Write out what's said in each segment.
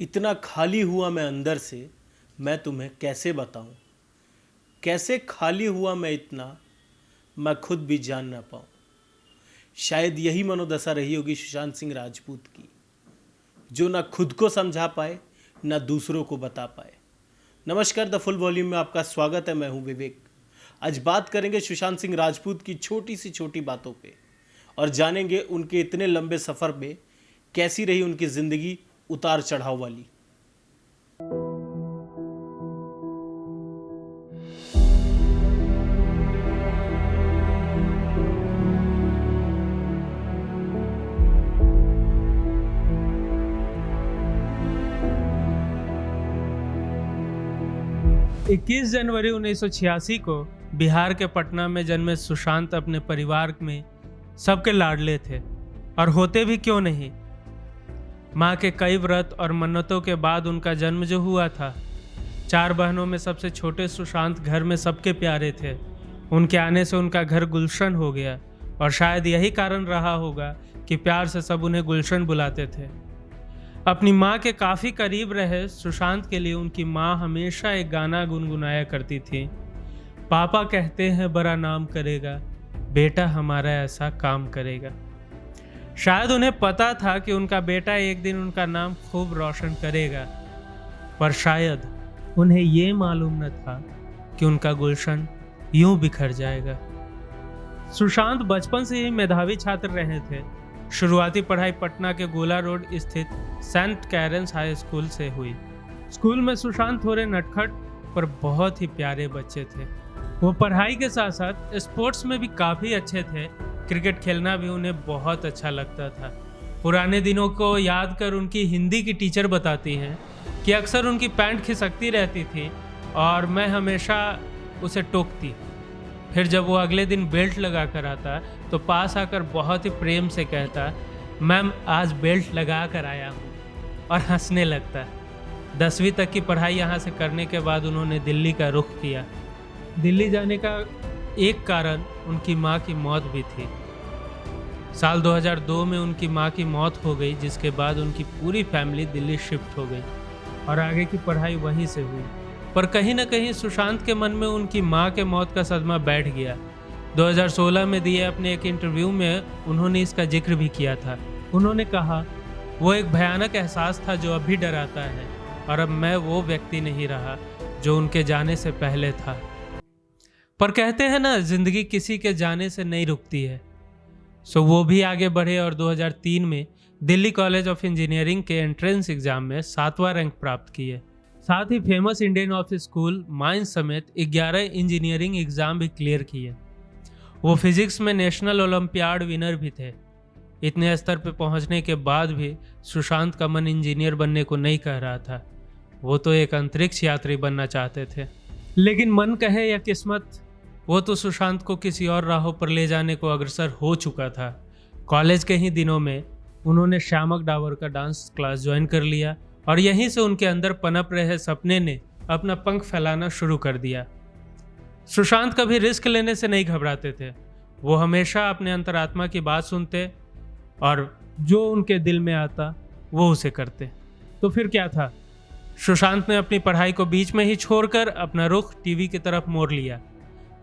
इतना खाली हुआ मैं अंदर से, मैं तुम्हें कैसे बताऊं। कैसे खाली हुआ मैं इतना, मैं खुद भी जान ना पाऊं। शायद यही मनोदशा रही होगी सुशांत सिंह राजपूत की, जो ना खुद को समझा पाए ना दूसरों को बता पाए। नमस्कार, द फुल वॉल्यूम में आपका स्वागत है। मैं हूं विवेक। आज बात करेंगे सुशांत सिंह राजपूत की छोटी सी छोटी बातों पे और जानेंगे उनके इतने लंबे सफ़र में कैसी रही उनकी ज़िंदगी उतार चढ़ाव वाली। इक्कीस जनवरी 1986 को बिहार के पटना में जन्मे सुशांत अपने परिवार में सबके लाडले थे, और होते भी क्यों नहीं। माँ के कई व्रत और मन्नतों के बाद उनका जन्म जो हुआ था। 4 बहनों में सबसे छोटे सुशांत घर में सबके प्यारे थे। उनके आने से उनका घर गुलशन हो गया, और शायद यही कारण रहा होगा कि प्यार से सब उन्हें गुलशन बुलाते थे। अपनी माँ के काफ़ी करीब रहे सुशांत के लिए उनकी माँ हमेशा एक गाना गुनगुनाया करती थी। पापा कहते हैं बड़ा नाम करेगा, बेटा हमारा ऐसा काम करेगा। शायद उन्हें पता था कि उनका बेटा एक दिन उनका नाम खूब रोशन करेगा, पर शायद उन्हें ये मालूम न था कि उनका गुलशन यूं बिखर जाएगा। सुशांत बचपन से ही मेधावी छात्र रहे थे। शुरुआती पढ़ाई पटना के गोला रोड स्थित सेंट कैरेंस हाई स्कूल से हुई। स्कूल में सुशांत थोड़े नटखट पर बहुत ही प्यारे बच्चे थे। वो पढ़ाई के साथ साथ स्पोर्ट्स में भी काफ़ी अच्छे थे। क्रिकेट खेलना भी उन्हें बहुत अच्छा लगता था। पुराने दिनों को याद कर उनकी हिंदी की टीचर बताती हैं कि अक्सर उनकी पैंट खिसकती रहती थी और मैं हमेशा उसे टोकती। फिर जब वो अगले दिन बेल्ट लगा कर आता तो पास आकर बहुत ही प्रेम से कहता, मैम आज बेल्ट लगा कर आया हूँ, और हंसने लगता। 10वीं तक की पढ़ाई यहाँ से करने के बाद उन्होंने दिल्ली का रुख किया। दिल्ली जाने का एक कारण उनकी माँ की मौत भी थी। साल 2002 में उनकी माँ की मौत हो गई, जिसके बाद उनकी पूरी फैमिली दिल्ली शिफ्ट हो गई और आगे की पढ़ाई वहीं से हुई। पर कहीं ना कहीं सुशांत के मन में उनकी मां के मौत का सदमा बैठ गया। 2016 में दिए अपने एक इंटरव्यू में उन्होंने इसका जिक्र भी किया था। उन्होंने कहा, वो एक भयानक एहसास था जो अभी डराता है, और अब मैं वो व्यक्ति नहीं रहा जो उनके जाने से पहले था। पर कहते हैं ना, जिंदगी किसी के जाने से नहीं रुकती है। सो वो भी आगे बढ़े और 2003 में दिल्ली कॉलेज ऑफ इंजीनियरिंग के एंट्रेंस एग्जाम में 7वां रैंक प्राप्त किए। साथ ही famous Indian office school mines समेत 11 इंजीनियरिंग एग्जाम भी क्लियर किए। वो फिजिक्स में नेशनल ओलंपियाड विनर भी थे। इतने स्तर पर पहुंचने के बाद भी सुशांत का मन इंजीनियर बनने को नहीं कह रहा था। वो तो एक अंतरिक्ष यात्री बनना चाहते थे। लेकिन मन कहे या किस्मत, वो तो सुशांत को किसी और राहों पर ले जाने को अग्रसर हो चुका था। कॉलेज के ही दिनों में उन्होंने श्यामक डावर का डांस क्लास ज्वाइन कर लिया, और यहीं से उनके अंदर पनप रहे सपने ने अपना पंख फैलाना शुरू कर दिया। सुशांत कभी रिस्क लेने से नहीं घबराते थे। वो हमेशा अपने अंतरात्मा की बात सुनते और जो उनके दिल में आता वो उसे करते। तो फिर क्या था, सुशांत ने अपनी पढ़ाई को बीच में ही छोड़कर अपना रुख टीवी की तरफ मोड़ लिया।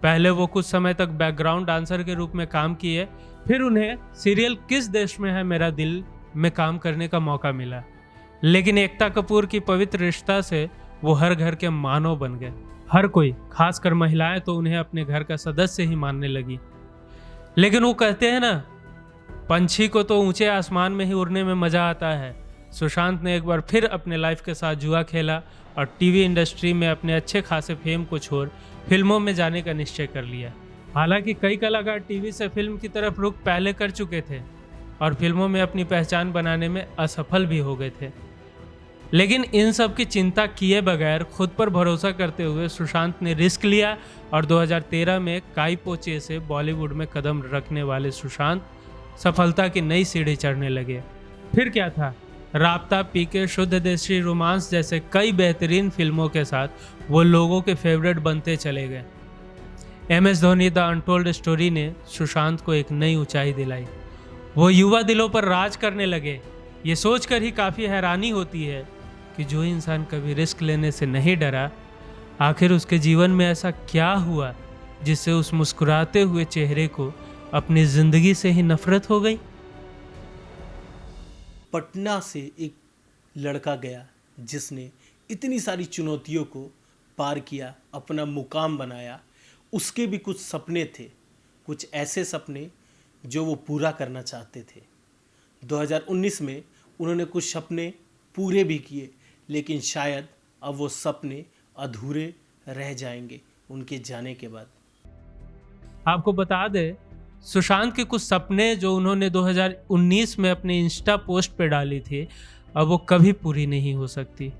पहले वो कुछ समय तक बैकग्राउंड डांसर के रूप में काम किए, फिर उन्हें सीरियल किस देश में है मेरा दिल में काम करने का मौका मिला। लेकिन एकता कपूर की पवित्र रिश्ता से वो हर घर के मानव बन गए। हर कोई, खासकर महिलाएं, तो उन्हें अपने घर का सदस्य ही मानने लगी। लेकिन वो कहते हैं ना, पंछी को तो ऊंचे आसमान में ही उड़ने में मजा आता है। सुशांत ने एक बार फिर अपने लाइफ के साथ जुआ खेला और टीवी इंडस्ट्री में अपने अच्छे खासे फेम को छोड़ फिल्मों में जाने का निश्चय कर लिया। हालांकि कई कलाकार टीवी से फिल्म की तरफ रुख पहले कर चुके थे और फिल्मों में अपनी पहचान बनाने में असफल भी हो गए थे। लेकिन इन सब की चिंता किए बगैर खुद पर भरोसा करते हुए सुशांत ने रिस्क लिया, और 2013 में काई पो चे से बॉलीवुड में कदम रखने वाले सुशांत सफलता की नई सीढ़ी चढ़ने लगे। फिर क्या था, राब्ता, पीके, शुद्ध देशी रोमांस जैसे कई बेहतरीन फिल्मों के साथ वो लोगों के फेवरेट बनते चले गए। MS Dhoni the untold story ने सुशांत को एक नई ऊंचाई दिलाई। वो युवा दिलों पर राज करने लगे। ये सोचकर ही काफ़ी हैरानी होती है कि जो इंसान कभी रिस्क लेने से नहीं डरा, आखिर उसके जीवन में ऐसा क्या हुआ जिससे उस मुस्कुराते हुए चेहरे को अपनी जिंदगी से ही नफरत हो गई। पटना से एक लड़का गया जिसने इतनी सारी चुनौतियों को पार किया, अपना मुकाम बनाया। उसके भी कुछ सपने थे, कुछ ऐसे सपने जो वो पूरा करना चाहते थे। 2019 में उन्होंने कुछ सपने पूरे भी किए, लेकिन शायद अब वो सपने अधूरे रह जाएंगे उनके जाने के बाद। आपको बता दें, सुशांत के कुछ सपने जो उन्होंने 2019 में अपने इंस्टा पोस्ट पे डाली थी, अब वो कभी पूरी नहीं हो सकती।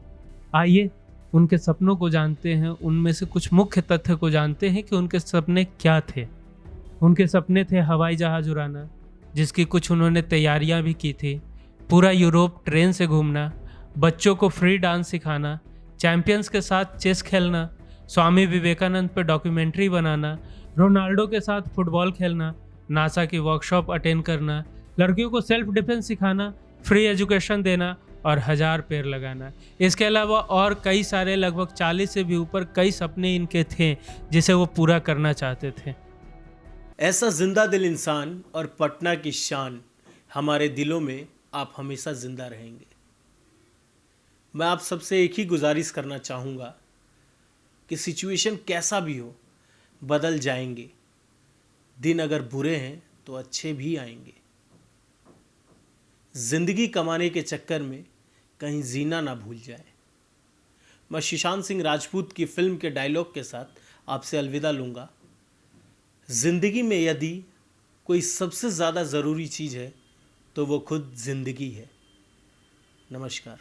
आइए उनके सपनों को जानते हैं, उनमें से कुछ मुख्य तथ्य को जानते हैं कि उनके सपने क्या थे। उनके सपने थे हवाई जहाज उड़ाना, जिसकी कुछ उन्होंने तैयारियां भी की थी, पूरा यूरोप ट्रेन से घूमना, बच्चों को फ्री डांस सिखाना, चैंपियंस के साथ चेस खेलना, स्वामी विवेकानंद पर डॉक्यूमेंट्री बनाना, रोनाल्डो के साथ फुटबॉल खेलना, नासा की वर्कशॉप अटेंड करना, लड़कियों को सेल्फ डिफेंस सिखाना, फ्री एजुकेशन देना और 1000 पेड़ लगाना। इसके अलावा और कई सारे लगभग 40 से भी ऊपर कई सपने इनके थे जिसे वो पूरा करना चाहते थे। ऐसा जिंदा दिल इंसान और पटना की शान, हमारे दिलों में आप हमेशा जिंदा रहेंगे। मैं आप सबसे एक ही गुजारिश करना चाहूँगा कि सिचुएशन कैसा भी हो, बदल जाएंगे। दिन अगर बुरे हैं तो अच्छे भी आएंगे। जिंदगी कमाने के चक्कर में कहीं जीना ना भूल जाए। मैं सुशांत सिंह राजपूत की फिल्म के डायलॉग के साथ आपसे अलविदा लूँगा। जिंदगी में यदि कोई सबसे ज़्यादा ज़रूरी चीज़ है तो वो खुद जिंदगी है। नमस्कार।